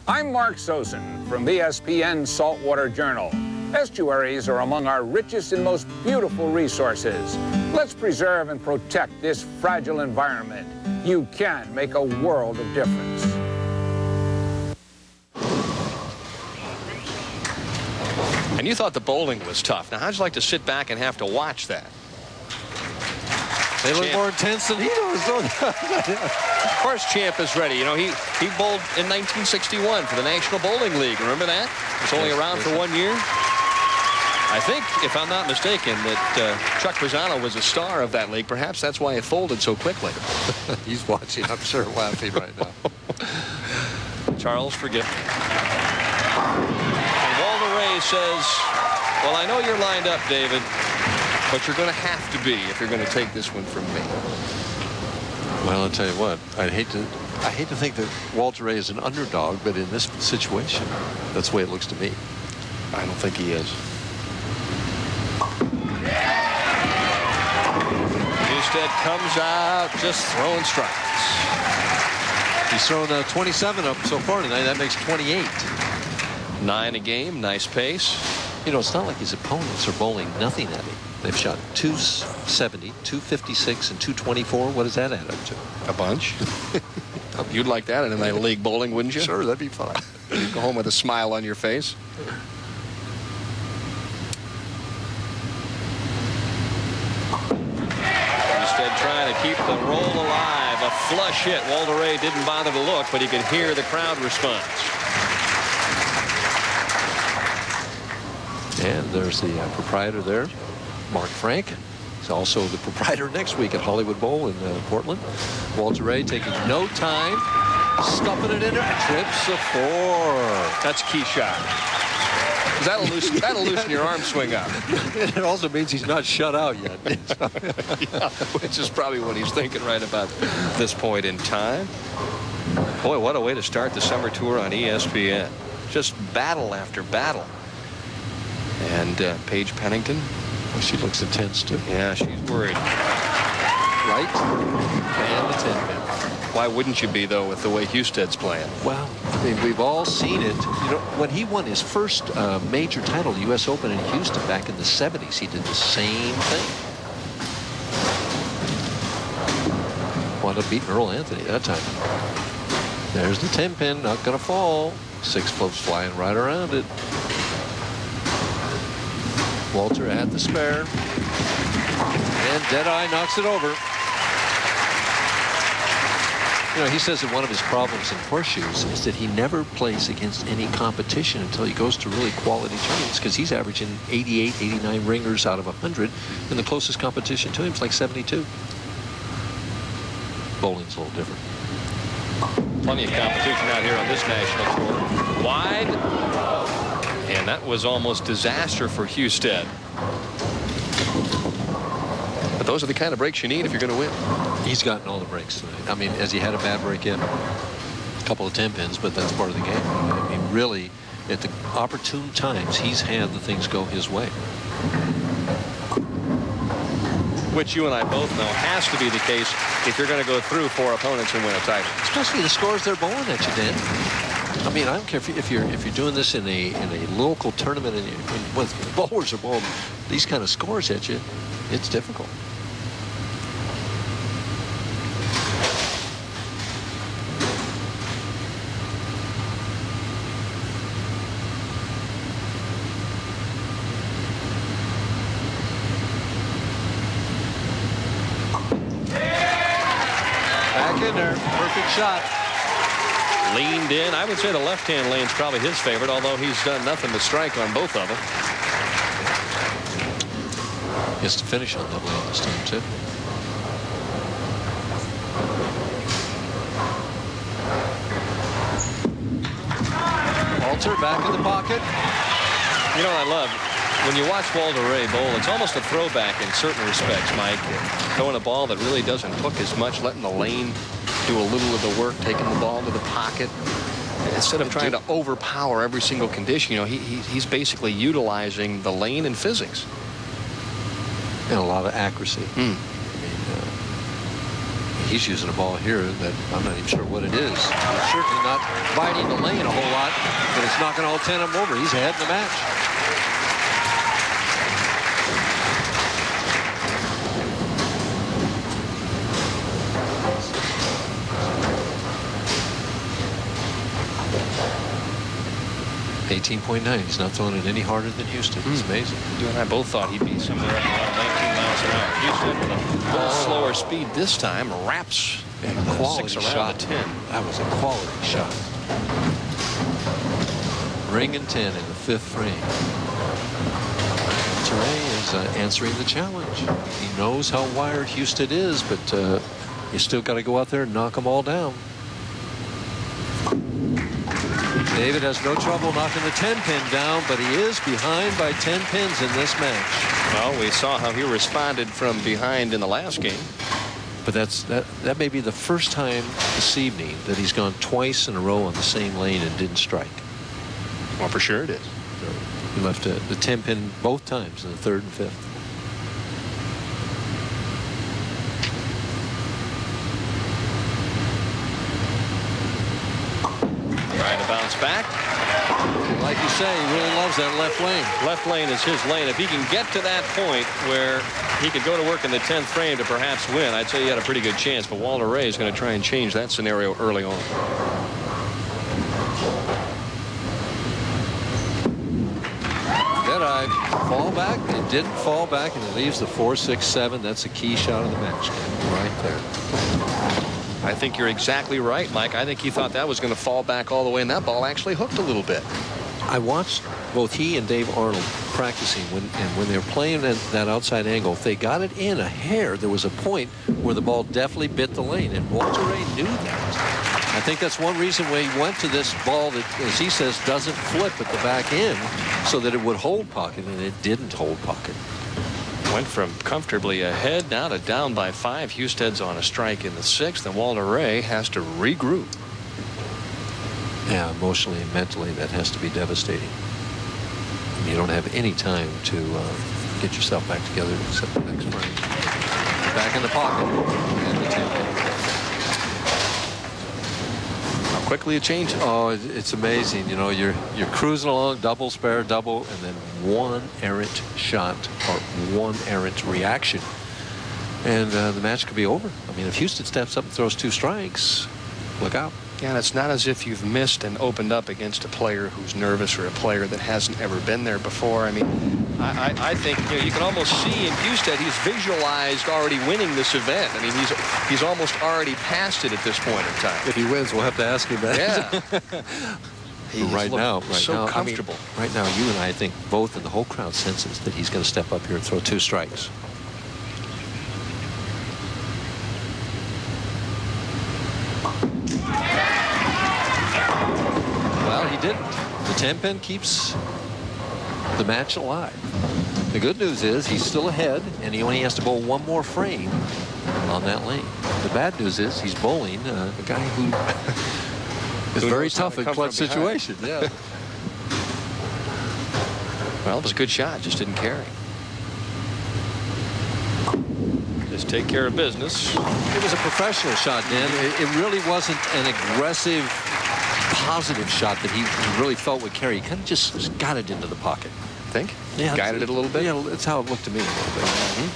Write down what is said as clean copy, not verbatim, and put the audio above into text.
I'm Mark Sosin from the ESPN Saltwater Journal. Estuaries are among our richest and most beautiful resources. Let's preserve and protect this fragile environment. You can make a world of difference. And you thought the bowling was tough. Now, how'd you like to sit back and have to watch that? They look more intense than he does. Of course, Champ is ready. You know, he bowled in 1961 for the National Bowling League. Remember that? He was only around for 1 year. I think, if I'm not mistaken, that Chuck Pisano was a star of that league. Perhaps that's why it folded so quickly. He's watching, I'm sure, laughing right now. Charles, forgive me. And Walter Ray says, well, I know you're lined up, David, but you're going to have to be if you're going to take this one from me. Well, I'll tell you what, I hate to think that Walter Ray is an underdog, but in this situation, that's the way it looks to me. I don't think he is. Husted comes out just throwing strikes. He's thrown 27 up so far tonight. That makes 28. 9 a game, nice pace. You know, it's not like his opponents are bowling nothing at him. They've shot 270, 256, and 224. What does that add up to? A bunch. You'd like that in a league bowling, wouldn't you? Sure, that'd be fun. You'd go home with a smile on your face. Instead, trying to keep the roll alive. A flush hit. Walter Ray didn't bother to look, but he could hear the crowd response. And there's the proprietor there, Mark Frank. He's also the proprietor next week at Hollywood Bowl in Portland. Walter Ray taking no time, stuffing it in there, trips a 4. That's a key shot. That'll loosen your arm swing up. It also means he's not shut out yet. Yeah, which is probably what he's thinking right about this point in time. Boy, what a way to start the summer tour on ESPN. Just battle after battle. And Paige Pennington. Well, she looks intense, too. Yeah, she's worried. Right? And the 10 pin. Why wouldn't you be, though, with the way Husted's playing? Well, I mean, we've all seen it. You know, when he won his first major title, the U.S. Open in Houston back in the 70s, he did the same thing. Wound up beating Earl Anthony that time. There's the 10 pin, not going to fall. 6 floats flying right around it. Walter at the spare. And Deadeye knocks it over. You know, he says that one of his problems in horseshoes is that he never plays against any competition until he goes to really quality tournaments, because he's averaging 88, 89 ringers out of 100, and the closest competition to him is like 72. Bowling's a little different. Plenty of competition out here on this national tour. Wide. And that was almost disaster for Husted. But those are the kind of breaks you need if you're going to win. He's gotten all the breaks tonight. I mean, as he had a bad break in, a couple of 10 pins, but that's part of the game. I mean, really, at the opportune times, he's had the things go his way. Which you and I both know has to be the case if you're going to go through 4 opponents and win a title. Especially the scores they're bowling at you, Dan. I mean, I don't care if you're doing this in a local tournament and when bowlers are bowling these kind of scores at you, it's difficult. Back in there, perfect shot. Leaned in. I would say the left-hand lane's probably his favorite, although he's done nothing to strike on both of them. He has to finish on double A this time, too. Walter back in the pocket. You know what I love? When you watch Walter Ray bowl, it's almost a throwback in certain respects, Mike. Throwing a ball that really doesn't hook as much, letting the lane do a little of the work, taking the ball to the pocket. Instead of trying to overpower every single condition, you know, he's basically utilizing the lane and physics. And a lot of accuracy. I mean, He's using a ball here that I'm not even sure what it is. It's certainly not biting the lane a whole lot, but it's knocking all 10 of them over. He's ahead in the match. .9. He's not throwing it any harder than Houston. It's amazing. You and I both thought he'd be somewhere up around 19 miles an hour. Houston, with a little slower speed this time, wraps quality 6 around shot. the 10. That was a quality shot. Ring and 10 in the 5th frame. Monterey is answering the challenge. He knows how wired Houston is, but you still got to go out there and knock them all down. David has no trouble knocking the 10-pin down, but he is behind by 10 pins in this match. Well, we saw how he responded from behind in the last game. But that may be the first time this evening that he's gone twice in a row on the same lane and didn't strike. Well, for sure it is. So he left the 10-pin both times in the 3rd and 5th. Trying to bounce back. Like you say, he really loves that left lane. Left lane is his lane. If he can get to that point where he could go to work in the 10th frame to perhaps win, I'd say he had a pretty good chance. But Walter Ray is going to try and change that scenario early on. Deadeye fall back. It didn't fall back, and it leaves the 4-6-7. That's a key shot of the match right there. I think you're exactly right, Mike. I think he thought that was going to fall back all the way, and that ball actually hooked a little bit. I watched both he and Dave Arnold practicing when they were playing at that outside angle. If they got it in a hair, there was a point where the ball definitely bit the lane, and Walter Ray knew that. I think that's one reason why he went to this ball that, as he says, doesn't flip at the back end, so that it would hold pocket, and it didn't hold pocket. Went from comfortably ahead now to down by 5. Husted's on a strike in the 6th, and Walter Ray has to regroup. Yeah, emotionally and mentally, that has to be devastating. You don't have any time to get yourself back together except the next frame. Back in the pocket. And the 10-pin. How quickly it changes. Oh, it's amazing. You know, you're cruising along, double, spare, double, and then one errant shot or one errant reaction, and the match could be over. I mean, if Houston steps up and throws 2 strikes, look out. Yeah, and it's not as if you've missed and opened up against a player who's nervous or a player that hasn't ever been there before. I mean, I think you can almost see in Husted he's visualized already winning this event. I mean, he's almost already passed it at this point in time. If he wins, we'll have to ask him that. Yeah. Right now, comfortable. I mean, right now, you and I think both, and the whole crowd senses that he's going to step up here and throw 2 strikes. Well, he didn't. The 10-pin keeps the match alive. The good news is he's still ahead, and he only has to bowl 1 more frame on that lane. The bad news is he's bowling a guy who is very tough in clutch situation. Yeah. Well, it was a good shot, just didn't carry. Just take care of business. It was a professional shot, Dan. It really wasn't an aggressive, positive shot that he really felt would carry. He kind of just got it into the pocket. Think? Yeah, guided it a little bit? Yeah, that's how it looked to me a little bit.